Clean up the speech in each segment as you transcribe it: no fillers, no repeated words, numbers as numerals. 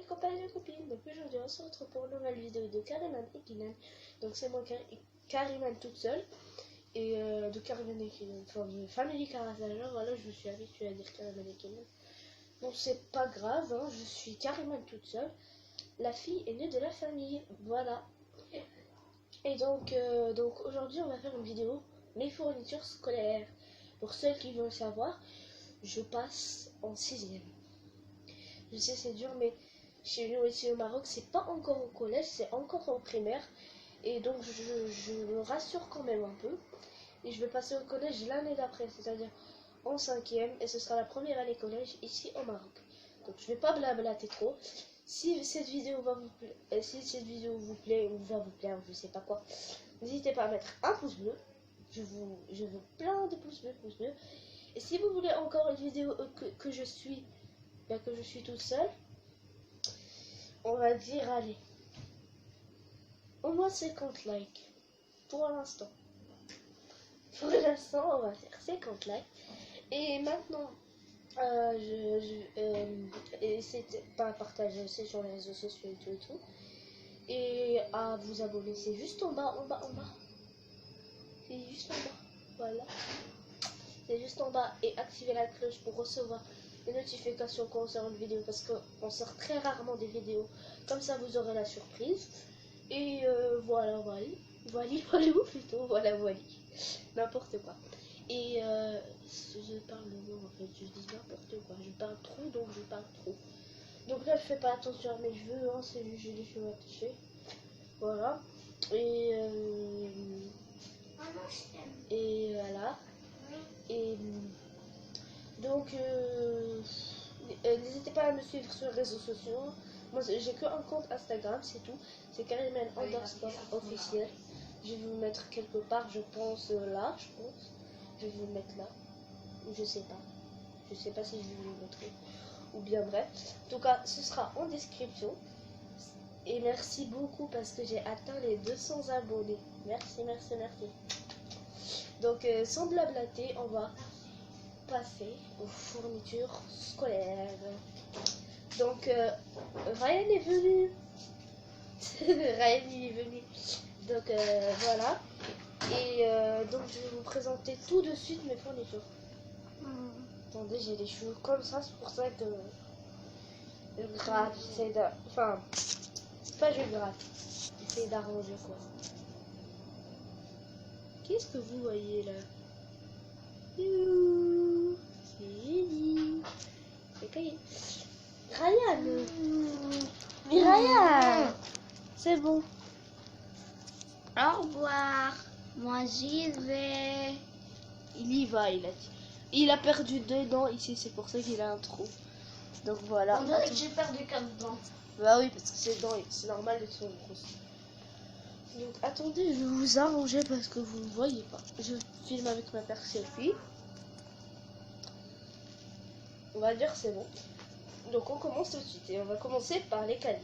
copains et les copines. Donc aujourd'hui on se retrouve pour une nouvelle vidéo de Kariman et Kinan. Donc c'est moi Kariman toute seule. Et de Kariman et Kinan, enfin de Family Karasager. Voilà, je me suis habituée à dire Kariman et Kinan. Bon, c'est pas grave, hein, je suis Kariman toute seule. La fille est née de la famille, voilà. Et donc aujourd'hui on va faire une vidéo mes fournitures scolaires. Pour ceux qui veulent savoir, je passe en 6e. Je sais c'est dur, mais chez nous ici au Maroc c'est pas encore au collège, c'est encore en primaire. Et donc je me rassure quand même un peu. Et je vais passer au collège l'année d'après, c'est-à-dire en 5e, et ce sera la première année collège ici au Maroc. Donc je vais pas blablater trop. Si cette vidéo vous plaît ou va vous plaire, je sais pas quoi, n'hésitez pas à mettre un pouce bleu. Je veux plein de pouces bleus. Et si vous voulez encore une vidéo que je suis toute seule, on va dire, allez, au moins 50 likes pour l'instant. Pour l'instant, on va faire 50 likes. Et maintenant, n'hésitez pas à partager aussi sur les réseaux sociaux et tout. Et à vous abonner, c'est juste en bas. C'est juste en bas, voilà. C'est juste en bas, et activer la cloche pour recevoir les notifications quand on sort une vidéo, parce qu'on sort très rarement des vidéos. Comme ça, vous aurez la surprise. Et voilà. N'importe quoi. Et je parle le mot en fait, je dis n'importe quoi. Je parle trop, donc je parle trop. Donc là, je fais pas attention à mes cheveux, hein, c'est juste j'ai les cheveux attachés. Voilà. Et voilà. Et donc, n'hésitez pas à me suivre sur les réseaux sociaux. Moi, j'ai que un compte Instagram, c'est tout. C'est Kariman_officiel. Je vais vous mettre quelque part, je pense là, Je vais vous le mettre là. Ou je sais pas. Je sais pas si je vais vous le montrer. Ou bien bref. En tout cas, ce sera en description. Et merci beaucoup parce que j'ai atteint les 200 abonnés. Merci. Donc, sans blablater, on va passer aux fournitures scolaires. Donc Ryan est venu. Donc voilà. Et donc je vais vous présenter tout de suite mes fournitures. Attendez, j'ai les cheveux comme ça, c'est pour ça que je gratte, j'essaie de... Enfin, pas je gratte, j'essaie d'arranger quoi. Qu'est-ce que vous voyez là? C'est Jenny. C'est cahier. Ryan. Mais Ryan, c'est bon. Au revoir. Moi j'y vais. Il y va, il a perdu 2 dents ici, c'est pour ça qu'il a un trou. Donc voilà. On dirait que j'ai perdu 4 dents. Bah oui, parce que ses dents, c'est normal, elles sont grosses. Donc attendez, je vais vous arranger parce que vous ne voyez pas. Je filme avec ma paire selfie. On va dire c'est bon. Donc on commence tout de suite et on va commencer par les cahiers.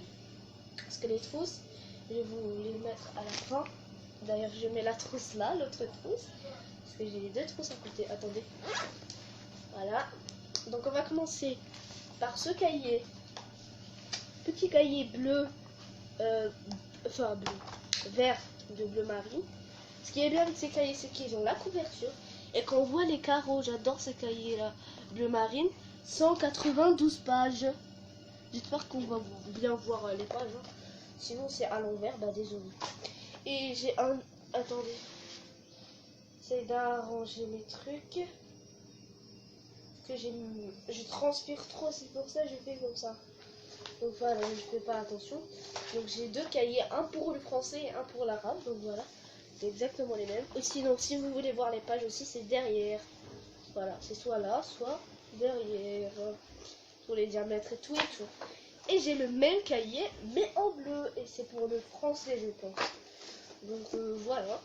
Parce que les trousses, je vais vous les mettre à la fin. D'ailleurs je mets la trousse là, l'autre trousse. Parce que j'ai les 2 trousses à côté. Attendez. Voilà. Donc on va commencer par ce cahier. Petit cahier bleu. Enfin bleu. Vert de bleu marine. Ce qui est bien avec ces cahiers, c'est qu'ils ont la couverture. Et quand on voit les carreaux, j'adore ces cahiers là. Bleu marine. 192 pages. J'espère qu'on va bien voir les pages. Hein. Sinon c'est à l'envers, bah désolé. Et j'ai un... Attendez. J'essaie d'arranger mes trucs. Parce que je transpire trop, c'est pour ça que je fais comme ça. Donc voilà, je fais pas attention. Donc j'ai 2 cahiers, un pour le français et un pour l'arabe. Donc voilà, c'est exactement les mêmes. Et sinon, si vous voulez voir les pages aussi, c'est derrière. Voilà, c'est soit là, soit derrière. Pour les diamètres et tout. Et j'ai le même cahier, mais en bleu. Et c'est pour le français, je pense. Donc voilà.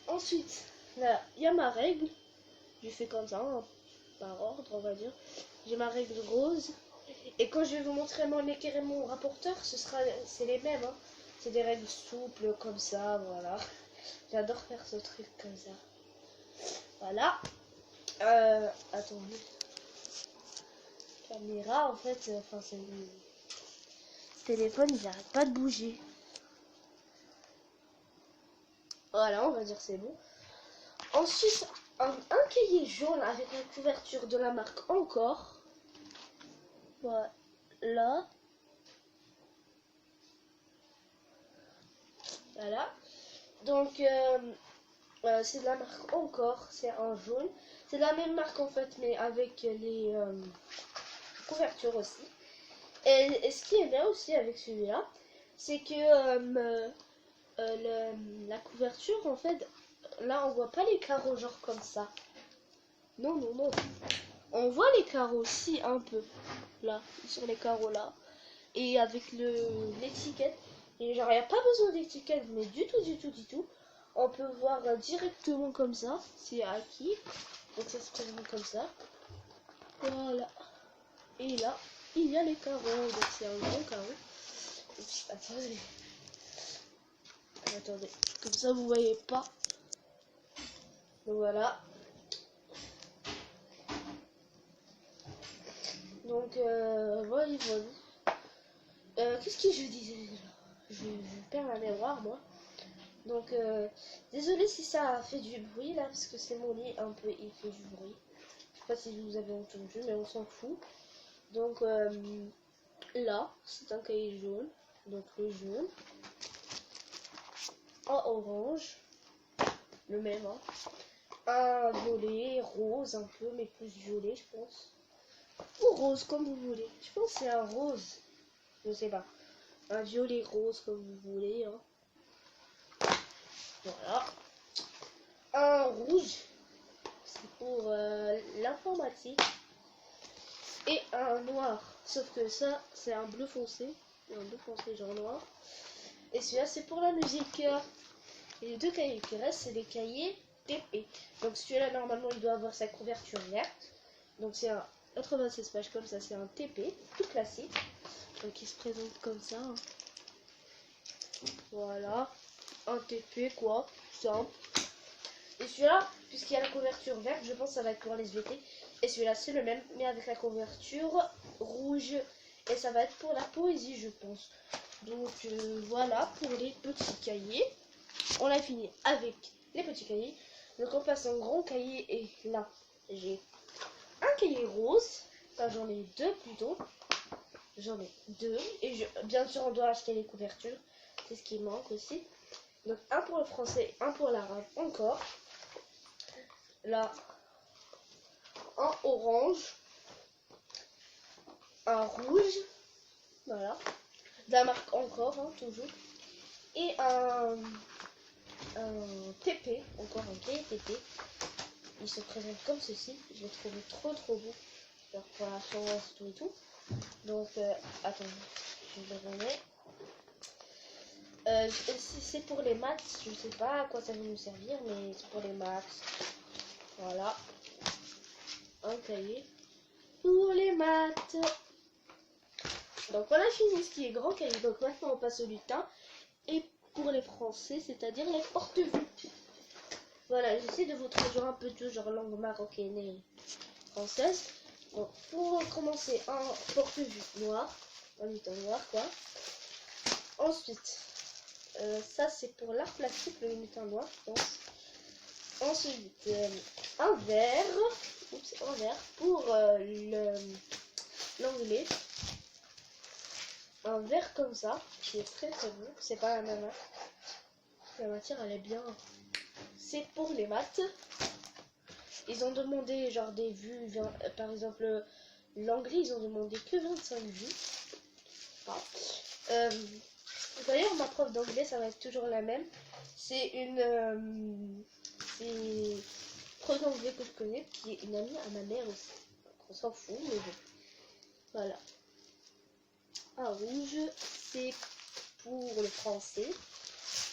Ensuite, là, il y a ma règle. Je fais comme ça, hein, par ordre, on va dire. J'ai ma règle rose. Et quand je vais vous montrer mon équerre et mon rapporteur, c'est les mêmes. Hein. C'est des règles souples comme ça, voilà. J'adore faire ce truc comme ça. Voilà. Attendez. Caméra, en fait, enfin c'est téléphone, il n'arrête pas de bouger. Voilà, on va dire c'est bon. Ensuite, un cahier jaune avec la couverture de la marque Encore. Voilà. Voilà. Donc, c'est de la marque Encore. C'est un jaune. C'est la même marque en fait, mais avec les couvertures aussi. Et ce qui est bien aussi avec celui-là, c'est que la couverture, en fait, là on voit pas les carreaux genre comme ça. Non, non, non. On voit les carreaux aussi un peu. Là, sur les carreaux là. Et avec l'étiquette. Et genre, il n'y a pas besoin d'étiquette, mais du tout. On peut voir directement comme ça. C'est acquis. Donc ça se présente comme ça. Voilà. Et là, il y a les carreaux. Donc c'est un gros carreau. Et puis, attendez. Comme ça, vous voyez pas. Donc voilà. Donc voilà. Qu'est-ce que je disais déjà? Je perds la mémoire moi. Donc désolé si ça a fait du bruit là parce que c'est mon lit un peu, il fait du bruit. Je sais pas si vous avez entendu mais on s'en fout. Donc là c'est un cahier jaune. Donc le jaune. En orange. Le même hein. Un violet, rose un peu mais plus violet je pense. Ou rose comme vous voulez. Je pense que c'est un rose. Je sais pas. Un violet rose comme vous voulez. Hein. Voilà. Un rouge. C'est pour l'informatique. Et un noir. Sauf que ça, c'est un bleu foncé. Un bleu foncé genre noir. Et celui-là, c'est pour la musique. Et les deux cahiers qui restent, c'est des cahiers TP. Donc celui-là, normalement, il doit avoir sa couverture verte. Donc c'est un 96 pages comme ça, c'est un TP, tout classique. Donc il se présente comme ça. Hein. Voilà. Un TP quoi, simple. Et celui-là, puisqu'il y a la couverture verte, je pense que ça va être pour les VT. Et celui-là, c'est le même, mais avec la couverture rouge. Et ça va être pour la poésie, je pense. Donc voilà pour les petits cahiers. On a fini avec les petits cahiers. Donc on passe en grand cahier. Et là, j'ai un cahier rose. Enfin, j'en ai deux plutôt. J'en ai deux. Et bien sûr, on doit acheter les couvertures. C'est ce qui manque aussi. Donc un pour le français, un pour l'arabe encore. Là, un orange, un rouge, voilà, de la marque Encore, hein, toujours, et un TP, encore un cahier TP. Il se présente comme ceci. Je l'ai trouvé trop beau. Alors pour la chance tout et tout. Donc attendez, je le remets. Si c'est pour les maths, je sais pas à quoi ça va nous servir, mais c'est pour les maths. Voilà. Un cahier pour les maths. Donc voilà, fini ce qui est grand cahier. Donc maintenant on passe au lutin. Et pour les français, c'est-à-dire les porte-vues. Voilà, j'essaie de vous traduire un peu tout, genre langue marocaine et française. Donc pour commencer, un porte-vue noir. Un lutin noir quoi. Ensuite, ça c'est pour l'art plastique, le lutin noir, je pense. Ensuite, un vert. Oups, un vert pour l'anglais. Un vert comme ça, qui est très beau. C'est pas la même matière. La matière elle est bien. C'est pour les maths. Ils ont demandé genre des vues, par exemple l'anglais ils ont demandé que 25 vues. Enfin, d'ailleurs ma prof d'anglais ça va être toujours la même. C'est une prof d'anglais que je connais qui est une amie à ma mère aussi. On s'en fout mais bon. Voilà. Un rouge c'est pour le français.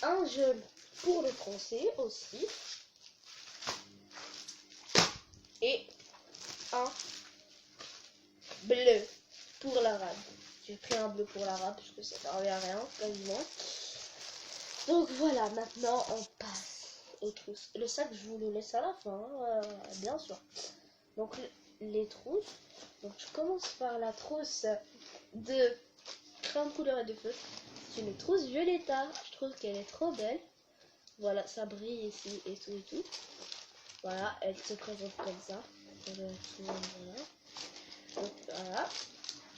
Un jaune pour le français aussi. Et un bleu pour l'arabe. J'ai pris un bleu pour l'arabe parce que ça servait à rien quasiment. Donc voilà, maintenant on passe aux trousses. Le sac je vous le laisse à la fin, bien sûr. Donc les trousses. Donc je commence par la trousse de crayon de couleur et de feutre. C'est une trousse Violetta. Je trouve qu'elle est trop belle. Voilà, ça brille ici et tout et tout. Voilà, elle se présente comme ça. Voilà. Donc, voilà.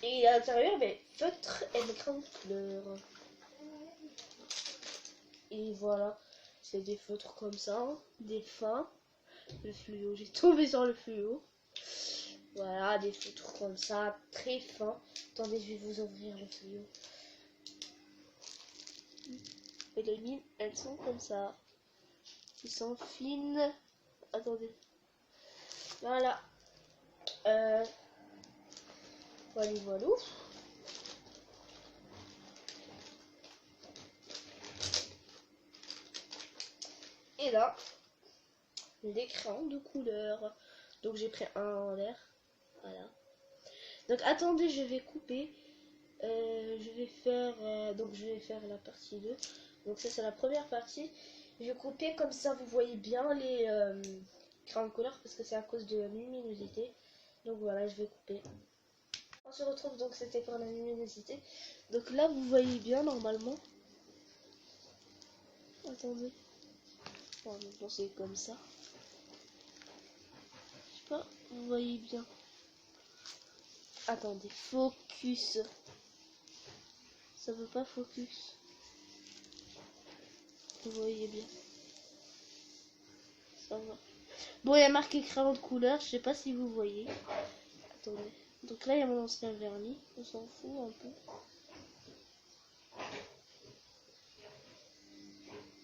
Et à l'intérieur, ben, feutre et des crayons de couleur. Et voilà, c'est des feutres comme ça, hein, des fins. Le fluo, j'ai tombé sur le fluo. Voilà, des feutres comme ça, très fins. Attendez, je vais vous ouvrir le fluo. Et les mines, elles sont comme ça. Ils sont fines. Attendez. Voilà. Voilà, voilà. Et là, les crayons de couleur. Donc j'ai pris un en l'air. Voilà. Donc attendez, je vais couper. Je vais faire la partie 2. Donc ça c'est la première partie. Je vais couper comme ça vous voyez bien les crayons de couleur parce que c'est à cause de la luminosité. Donc voilà, je vais couper. On se retrouve donc c'était pour la luminosité. Donc là vous voyez bien normalement. Attendez. Bon, maintenant c'est comme ça. Je sais pas, vous voyez bien. Attendez, focus. Ça veut pas focus. Vous voyez bien. Ça va. Bon, il y a marqué crayon de couleur. Je sais pas si vous voyez. Attendez. Donc là, il y a mon ancien vernis. On s'en fout un peu.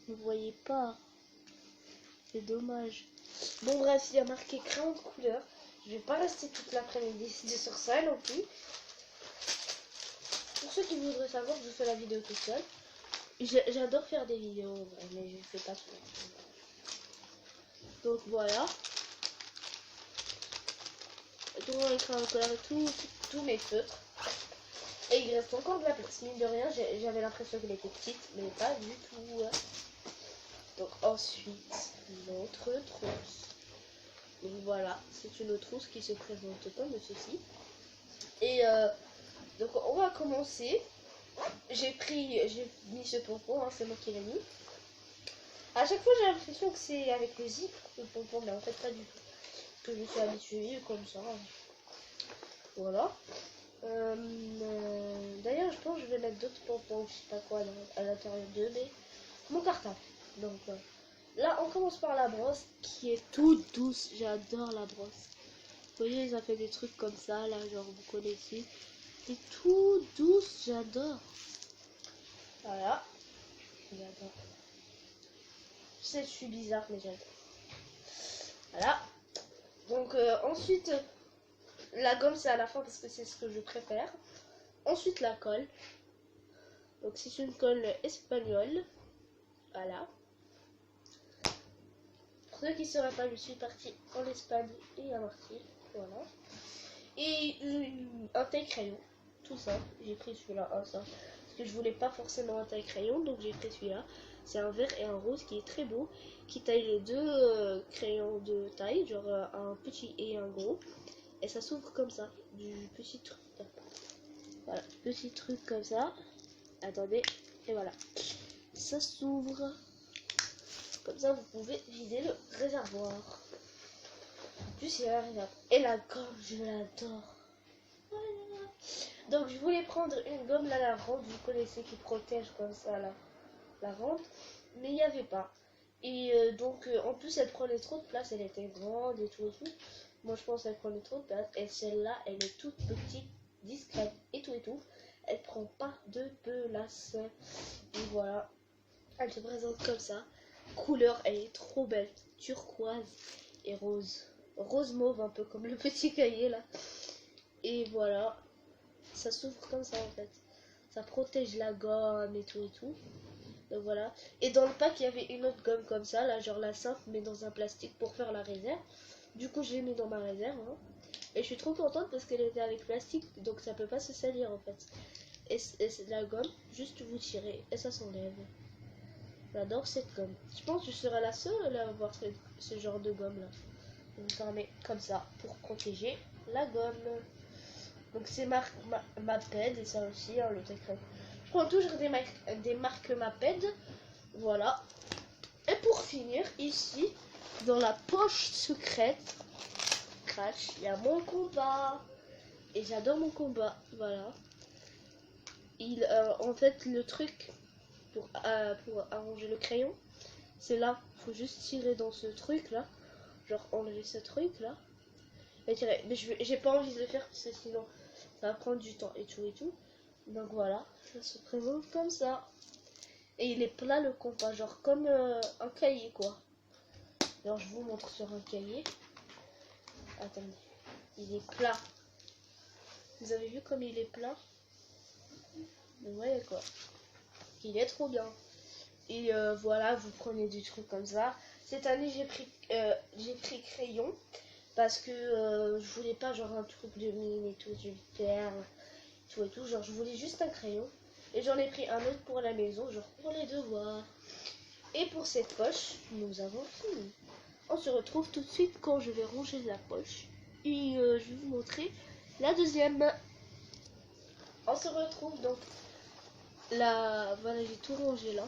Vous voyez pas. C'est dommage. Bon, bref, il y a marqué crayon de couleur. Je vais pas rester toute l'après-midi sur ça non plus. Pour ceux qui voudraient savoir, je fais la vidéo tout seul. J'adore faire des vidéos, mais je fais pas tout. Donc voilà. Tout mon écran de couleur, tous mes feutres. Et il reste encore de la place. Mine de rien, j'avais l'impression qu'elle était petite, mais pas du tout. Donc ensuite, notre trousse. Donc voilà, c'est une trousse qui se présente comme ceci. Et donc on va commencer. J'ai mis ce pompon, hein, c'est moi qui l'ai mis. À chaque fois j'ai l'impression que c'est avec le zip le pompon, mais en fait pas du tout. Parce que je suis habituée comme ça. Voilà. D'ailleurs je pense que je vais mettre d'autres pompons, je sais pas quoi à l'intérieur d'eux, mais mon cartable. Donc là on commence par la brosse qui est toute douce. J'adore la brosse. Vous voyez, ça fait des trucs comme ça là, genre vous connaissez. C'est tout douce, j'adore. Voilà. J'adore. Je sais, je suis bizarre, mais j'adore. Voilà. Donc ensuite, la gomme c'est à la fin parce que c'est ce que je préfère. Ensuite la colle. Donc c'est une colle espagnole. Voilà. Pour ceux qui ne sauraient pas, je suis partie en Espagne et à Marseille. Voilà. Et un taille-crayon. Tout ça. J'ai pris celui-là, ça. Parce que je voulais pas forcément un taille-crayon, donc j'ai pris celui-là. C'est un vert et un rose qui est très beau. Qui taille les deux crayons de taille, genre un petit et un gros. Et ça s'ouvre comme ça. Du petit truc. Voilà, petit truc comme ça. Attendez. Et voilà. Ça s'ouvre. Comme ça, vous pouvez vider le réservoir. En plus, il y a un réservoir. Et la gomme, je l'adore. Voilà. Donc, je voulais prendre une gomme là, la rente. Vous connaissez, qui protège comme ça la rente. Mais il n'y avait pas. Et donc, en plus, elle prenait trop de place. Elle était grande et tout et tout. Moi, je pense qu'elle prenait trop de place. Et celle-là, elle est toute petite, discrète et tout et tout. Elle prend pas de place. Et voilà. Elle se présente comme ça. Couleur, elle est trop belle. Turquoise et rose. Rose mauve, un peu comme le petit cahier là. Et voilà. Ça s'ouvre comme ça en fait. Ça protège la gomme et tout et tout. Donc voilà. Et dans le pack, il y avait une autre gomme comme ça, là, genre la simple, mais dans un plastique pour faire la réserve. Du coup, je l'ai mis dans ma réserve. Hein. Et je suis trop contente parce qu'elle était avec plastique, donc ça peut pas se salir en fait. Et c'est de la gomme, juste vous tirez et ça s'enlève. J'adore cette gomme. Je pense que je serai la seule à avoir ce genre de gomme là. Vous fermez comme ça pour protéger la gomme. Donc c'est Maped et ça aussi, hein, le secret. Je prends toujours des marques Maped. Voilà. Et pour finir, ici, dans la poche secrète, crash, il y a mon combat. Et j'adore mon combat. Voilà. En fait, le truc pour arranger le crayon, c'est là. Faut juste tirer dans ce truc là. Genre enlever ce truc là. Et tirer. Mais j'ai pas envie de le faire parce que sinon ça va prendre du temps et tout et tout. Donc voilà, ça se présente comme ça. Et il est plat le compas, genre comme un cahier quoi. Alors je vous montre sur un cahier. Attendez, il est plat. Vous avez vu comme il est plat? Vous voyez quoi? Il est trop bien. Et voilà, vous prenez du truc comme ça. Cette année j'ai pris crayon parce que je voulais pas genre un truc de mine et tout, du perle, tout et tout. Genre je voulais juste un crayon. Et j'en ai pris un autre pour la maison, genre pour les devoirs. Et pour cette poche, nous avons fini. On se retrouve tout de suite quand je vais ranger la poche. Et je vais vous montrer la deuxième. On se retrouve donc là. Voilà, j'ai tout rangé là.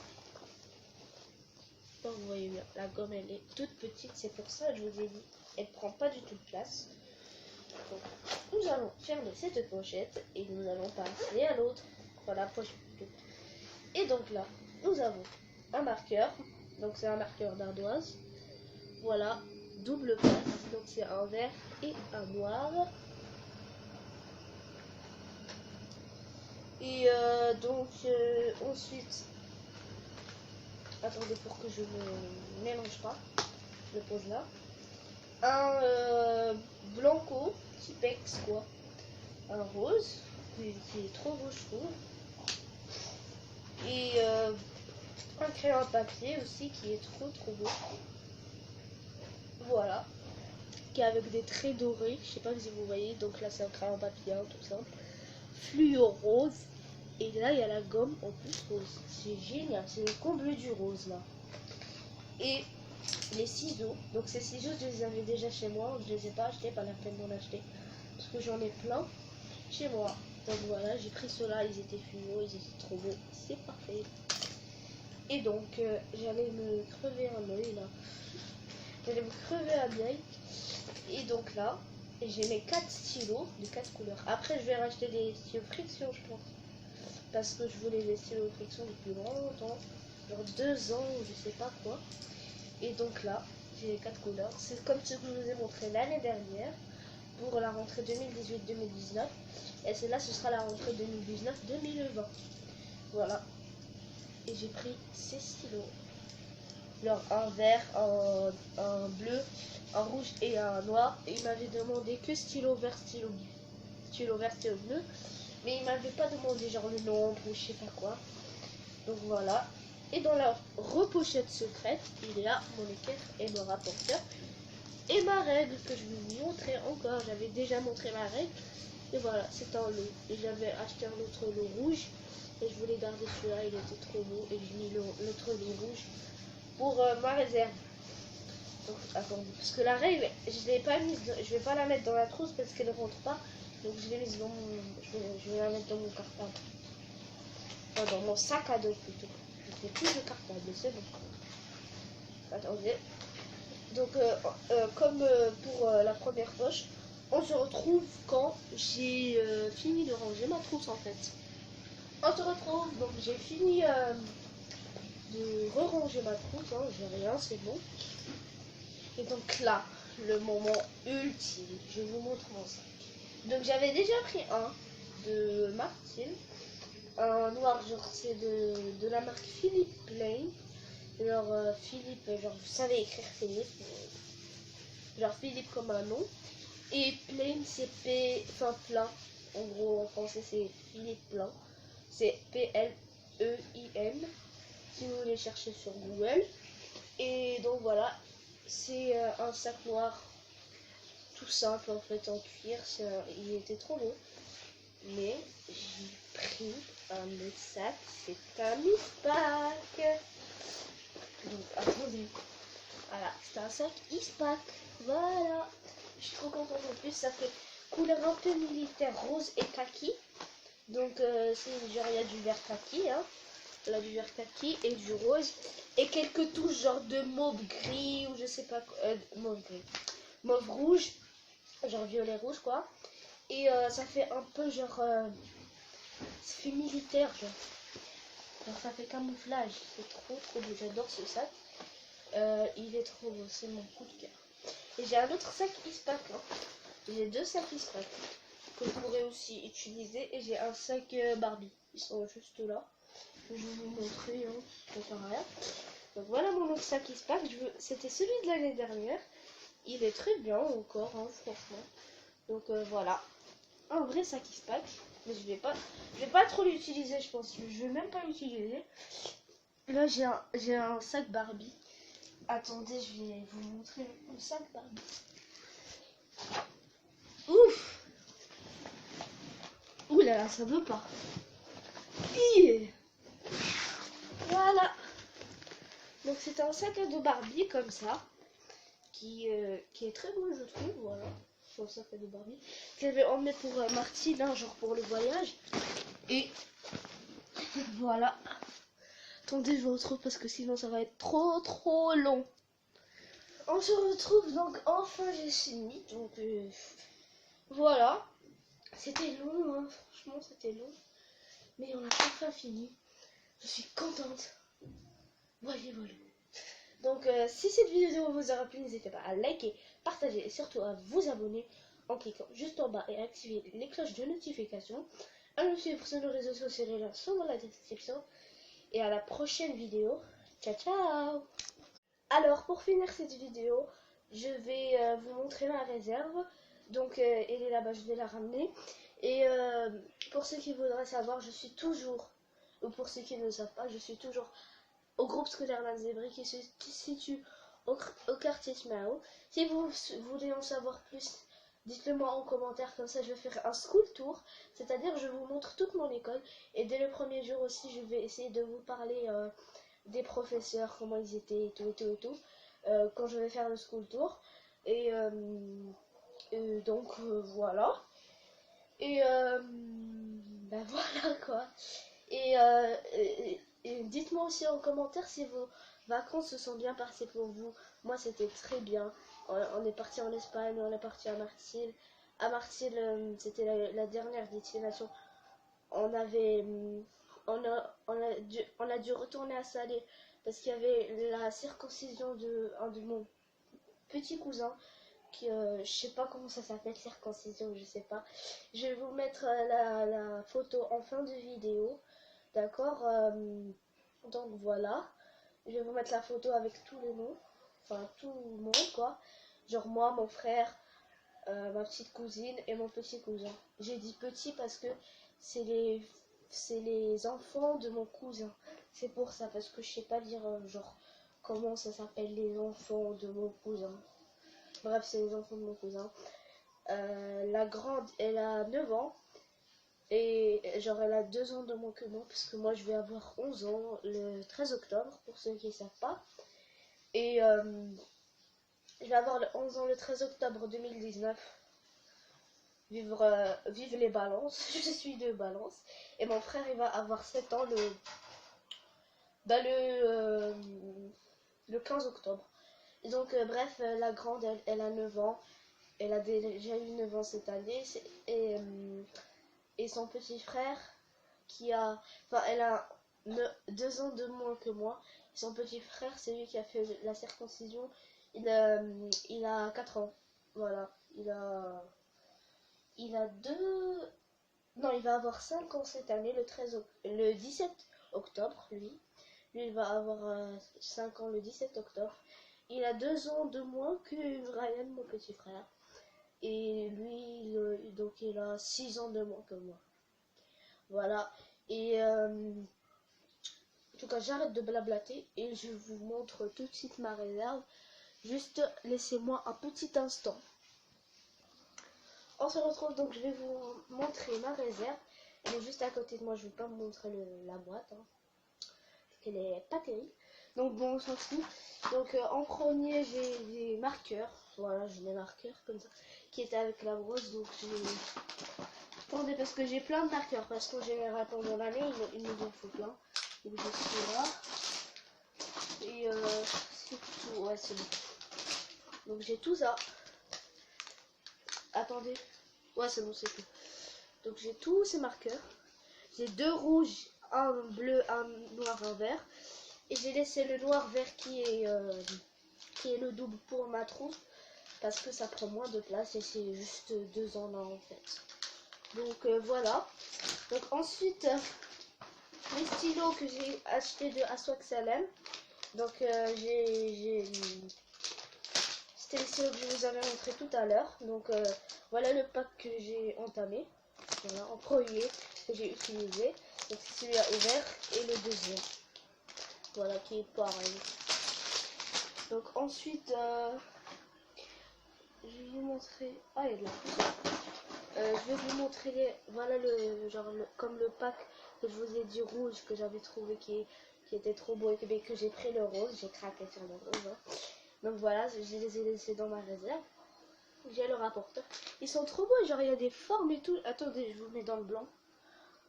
Vous voyez bien, la gomme elle est toute petite, c'est pour ça que je vous ai dit, elle prend pas du tout de place. Donc, nous allons fermer cette pochette et nous allons passer à l'autre. Voilà, poche. Et donc là, nous avons un marqueur, donc c'est un marqueur d'ardoise. Voilà, double face, donc c'est un vert et un noir. Et ensuite, attendez pour que je ne mélange pas, je le pose là. Un blanco, Tipex quoi, un rose, qui est trop beau je trouve. Et un crayon à papier aussi qui est trop beau. Voilà, qui est avec des traits dorés, je sais pas si vous voyez, donc là c'est un crayon à papier hein, tout simple. Fluo rose. Et là il y a la gomme en plus rose, c'est génial, c'est le comble du rose là. Et les ciseaux, donc ces ciseaux je les avais déjà chez moi, je les ai pas achetés, pas la peine d'en acheter parce que j'en ai plein chez moi. Donc voilà, j'ai pris ceux-là, ils étaient fluo, ils étaient trop beaux, c'est parfait. Et donc j'allais me crever un œil là, j'allais me crever un œil. Et donc là j'ai mes 4 stylos de 4 couleurs. Après je vais racheter des stylos friction je pense, parce que je voulais des stylos friction depuis longtemps, genre 2 ans ou je sais pas quoi. Et donc là j'ai les 4 couleurs, c'est comme ce que je vous ai montré l'année dernière pour la rentrée 2018-2019, et celle-là ce sera la rentrée 2019-2020. Voilà, et j'ai pris ces stylos, alors un vert, un bleu, un rouge et un noir. Et il m'avait demandé que stylo vert, stylo vert, stylo bleu, mais il m'avait pas demandé genre le nombre ou je sais pas quoi. Donc voilà. Et dans la repochette secrète, il y a mon équerre et mon rapporteur et ma règle que je vais vous montrer encore. J'avais déjà montré ma règle. Et voilà, c'est un lot. Et j'avais acheté un autre lot rouge. Et je voulais garder celui-là, il était trop beau. Et j'ai mis l'autre lot rouge pour ma réserve. Donc attendez, parce que la règle, je l'ai pas mise, je vais pas la mettre dans la trousse parce qu'elle ne rentre pas. Donc je l'ai mise dans mon, je vais la mettre dans mon cartable. Enfin, dans mon sac à dos plutôt. Je fais plus de cartable, c'est bon. Attendez. Donc comme pour la première poche, on se retrouve quand j'ai fini de ranger ma trousse en fait. On se retrouve, donc j'ai fini de re-ranger ma trousse, hein, j'ai rien, c'est bon. Et donc là, le moment ultime, je vous montre mon sac. Donc j'avais déjà pris un de Martine, un noir, genre c'est de la marque Philippe Plain. Alors Philippe, genre vous savez écrire Philippe, genre Philippe comme un nom. Et Plain c'est P, enfin plein, en gros en français c'est Philippe Plein. C'est P-L-E-I-N, si vous voulez chercher sur Google. Et donc voilà, c'est un sac noir tout simple en fait en cuir, il était trop beau. Mais j'ai pris un autre sac, c'est un Eastpak. Donc attendez, voilà, c'est un sac Eastpak, voilà. Je suis trop contente en plus, ça fait couleur un peu militaire, rose et kaki. Donc c'est genre il y a du vert kaki, hein. Là du vert kaki et du rose. Et quelques touches genre de mauve gris ou je sais pas quoi. Mauve gris. Mauve rouge. Genre violet rouge quoi. Et ça fait un peu genre... ça fait militaire genre. Alors ça fait camouflage. C'est trop beau. J'adore ce sac. Il est trop beau. C'est mon coup de cœur. Et j'ai un autre sac Ispac. Hein. J'ai 2 sacs Ispac que je pourrais aussi utiliser. Et j'ai un sac Barbie. Ils sont juste là. Je vais vous montrer. Hein. Ça sert à rien. Donc voilà mon autre sac Ispac. C'était celui de l'année dernière. Il est très bien encore. Hein, franchement. Donc voilà. Un vrai sac Ispac. Mais je vais pas trop l'utiliser, je pense. Je vais même pas l'utiliser. Là, j'ai un sac Barbie. Attendez, je vais vous montrer mon sac Barbie. Ouf! Ouh là là, ça veut pas. Voilà. Donc c'est un sac à dos Barbie comme ça. Qui est très beau, je trouve. Voilà. Son sac à dos Barbie. Je vais emmener pour Martine, hein, genre pour le voyage. Et voilà. Attendez, je vous retrouve parce que sinon ça va être trop long. On se retrouve donc enfin, j'ai fini. Donc voilà. C'était long, hein. Franchement c'était long. Mais on a enfin fini. Je suis contente. Voilà. Donc si cette vidéo vous aura plu, n'hésitez pas à liker, partager et surtout à vous abonner en cliquant juste en bas et activer les cloches de notification. À nous suivre sur nos réseaux sociaux, les liens sont dans la description. Et à la prochaine vidéo. Ciao ciao. Alors pour finir cette vidéo, je vais vous montrer ma réserve. Donc elle est là-bas, je vais la ramener. Et pour ceux qui voudraient savoir, je suis toujours, ou pour ceux qui ne le savent pas, je suis toujours au groupe scolaire Lanzébri qui se situe au quartier Smao. Si vous voulez en savoir plus, dites-le moi en commentaire, comme ça je vais faire un school tour, c'est-à-dire je vous montre toute mon école. Et dès le premier jour aussi, je vais essayer de vous parler des professeurs, comment ils étaient et tout, quand je vais faire le school tour. Et donc voilà. Et ben voilà quoi. Et dites-moi aussi en commentaire si vos vacances se sont bien passées pour vous. Moi c'était très bien. On est parti en Espagne, on est parti à Martil. À Martil, c'était la dernière destination. On a dû retourner à Salé parce qu'il y avait la circoncision de un de mon petit cousin. Qui, je sais pas comment ça s'appelle, circoncision, je sais pas. Je vais vous mettre la photo en fin de vidéo. D'accord, donc voilà. Je vais vous mettre la photo avec tous les noms. Enfin, tout le monde, quoi. Genre moi, mon frère, ma petite cousine et mon petit cousin. J'ai dit petit parce que c'est les enfants de mon cousin. C'est pour ça, parce que je sais pas dire, genre, comment ça s'appelle les enfants de mon cousin. Bref, c'est les enfants de mon cousin. La grande, elle a 9 ans. Et genre, elle a 2 ans de moins que moi. Parce que moi, je vais avoir 11 ans le 13 octobre, pour ceux qui ne savent pas. Et je vais avoir 11 ans le 13 octobre 2019. Vive les balances. Je suis de balance. Et mon frère, il va avoir 7 ans le 15 octobre. Et donc, bref, la grande, elle a 9 ans. Elle a déjà eu 9 ans cette année. Et son petit frère, elle a 2 ans de moins que moi. Et son petit frère, c'est lui qui a fait la circoncision. Il a 4 ans. Voilà. Il a 2... Non, il va avoir 5 ans cette année, le 17 octobre, lui. Lui, il va avoir 5 ans le 17 octobre. Il a 2 ans de moins que Ryan, mon petit frère. Et lui, donc il a 6 ans de moins que moi. Voilà. Et en tout cas, j'arrête de blablater et je vous montre tout de suite ma réserve. Juste laissez-moi un petit instant. On se retrouve, donc je vais vous montrer ma réserve. Elle est juste à côté de moi, je ne vais pas vous montrer la boîte. Hein, parce qu'elle est pas terrible. Donc bon, on s'en fout. Donc en premier, j'ai des marqueurs. Voilà, j'ai des marqueurs comme ça qui étaient avec la brosse. Donc j'ai... Attendez, parce que j'ai plein de marqueurs. Parce qu'en général, pendant l'année, il nous en faut plein. Donc j'ai celui-là. Et c'est tout. Ouais, c'est bon. Donc j'ai tout ça. Attendez. Ouais, c'est bon, c'est tout. Donc j'ai tous ces marqueurs. J'ai 2 rouges, un bleu, un noir, un vert. Et j'ai laissé le noir vert qui est le double pour ma trousse. Parce que ça prend moins de place et c'est juste 2 en 1 en fait. Donc voilà. Donc ensuite, les stylos que j'ai acheté de Aswak Salem. Donc c'était les stylos que je vous avais montré tout à l'heure. Donc voilà le pack que j'ai entamé. Voilà, en premier que j'ai utilisé. Donc c'est celui-là ouvert et le deuxième. Voilà, qui est pareil. Donc ensuite, je vais vous montrer. Ah, il y a de la poussière. Je vais vous montrer les. Voilà le genre comme le pack que je vous ai dit rouge que j'avais trouvé qui était trop beau et que j'ai pris le rose. J'ai craqué sur le rose. Hein. Donc voilà, je les ai laissés dans ma réserve. J'ai le rapporteur. Ils sont trop beaux, genre il y a des formes et tout. Attendez, je vous mets dans le blanc.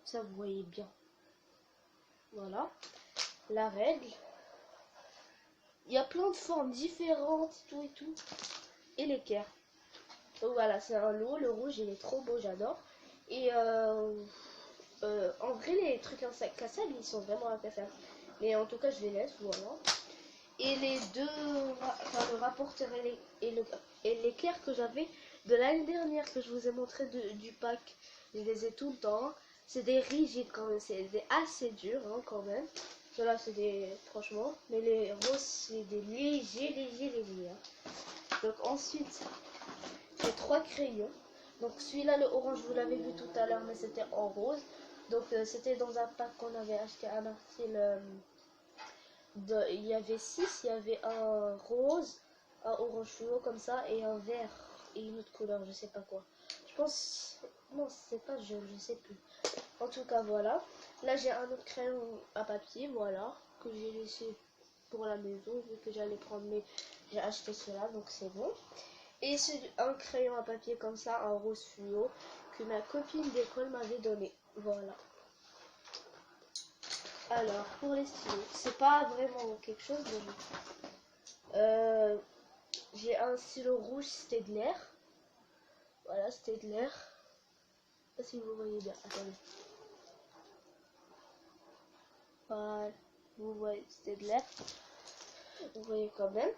Ça vous voyez bien. Voilà. La règle. Il y a plein de formes différentes, tout et tout. Et l'équerre. Donc voilà, c'est un lot. Le rouge, il est trop beau, j'adore. Et en vrai, les trucs incassables, ils sont vraiment incassables. Mais en tout cas, je les laisse, voilà. Et les deux, enfin le rapporteur et l'équerre que j'avais de l'année dernière que je vous ai montré du pack, je les ai tout le temps. C'est des rigides quand même, c'est des assez durs hein, quand même. Ceux-là c'est des, franchement, mais les roses c'est des légers. Hein. Donc ensuite, j'ai 3 crayons. Donc celui-là, le orange, vous l'avez vu tout à l'heure, mais c'était en rose. Donc c'était dans un pack qu'on avait acheté à Marseille. Il y avait 6, il y avait un rose, un orange fluo comme ça et un vert et une autre couleur, je sais pas quoi. Je pense, non c'est pas jaune, je sais plus. En tout cas voilà. Là j'ai un autre crayon à papier, voilà, que j'ai laissé pour la maison vu que j'allais prendre mes, j'ai acheté cela donc c'est bon. Et c'est un crayon à papier comme ça, un rose fluo que ma copine d'école m'avait donné. Voilà. Alors, pour les stylos, c'est pas vraiment quelque chose de... j'ai un stylo rouge Staedtler. Voilà, Staedtler. Je sais pas si vous voyez bien. Attendez. Voilà, vous voyez Staedtler. Vous voyez quand même.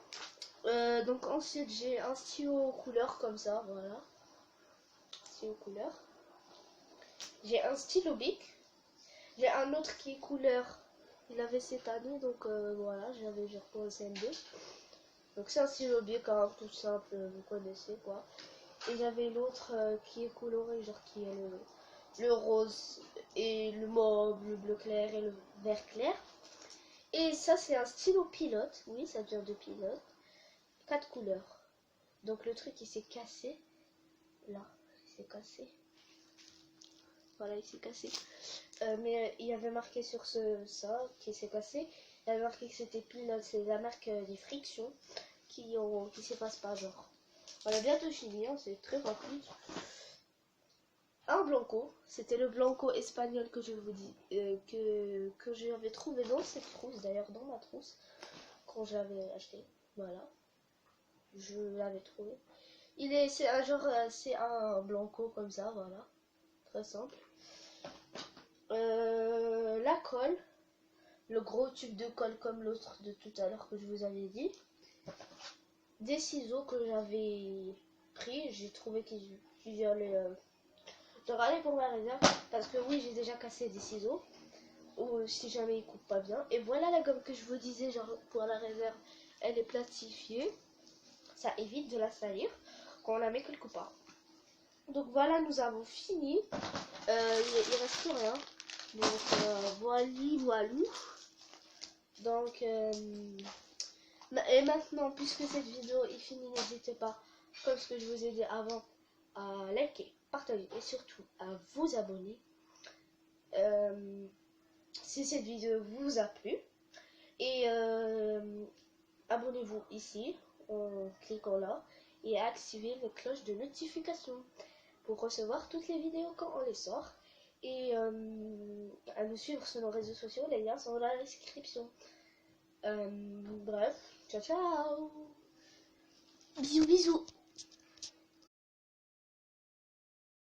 Donc ensuite, j'ai un stylo couleur comme ça, voilà. Stylo couleur. J'ai un stylo Bic. J'ai un autre qui est couleur. Il avait cette année, donc voilà, j'avais genre pour le CM2. Donc c'est un stylo Bic, hein, tout simple, vous connaissez quoi. Et j'avais l'autre qui est coloré, genre qui est le rose et le mauve, le bleu clair et le vert clair. Et ça c'est un stylo pilote, oui ça vient de pilote. 4 couleurs. Donc le truc il s'est cassé. Là, il s'est cassé. Voilà, il s'est cassé. Mais il y avait marqué sur ça qui s'est cassé. Il y avait marqué que c'était Pilote, c'est la marque des frictions qui s'effacent pas genre. Voilà, bientôt fini, hein, c'est très rapide. Un blanco, c'était le blanco espagnol que je vous dis, que j'avais trouvé dans cette trousse, d'ailleurs dans ma trousse, quand j'avais acheté. Voilà, je l'avais trouvé. C'est un genre, c'est un blanco comme ça, voilà, très simple. La colle, le gros tube de colle comme l'autre de tout à l'heure que je vous avais dit. Des ciseaux que j'avais pris, j'ai trouvé qu'ils allaient... Je râlais pour ma réserve parce que oui, j'ai déjà cassé des ciseaux ou si jamais ils coupent pas bien. Et voilà la gomme que je vous disais, genre pour la réserve, elle est plastifiée. Ça évite de la salir quand on la met quelque part. Donc voilà, nous avons fini. Il reste plus rien. Donc voilou. Donc et maintenant, puisque cette vidéo est finie, n'hésitez pas, comme ce que je vous ai dit avant, à liker, partager et surtout à vous abonner si cette vidéo vous a plu. Et abonnez-vous ici en cliquant là et activez la cloche de notification pour recevoir toutes les vidéos quand on les sort. Et à nous suivre sur nos réseaux sociaux, les liens sont dans la description. Bref, ciao ciao. Bisous, bisous.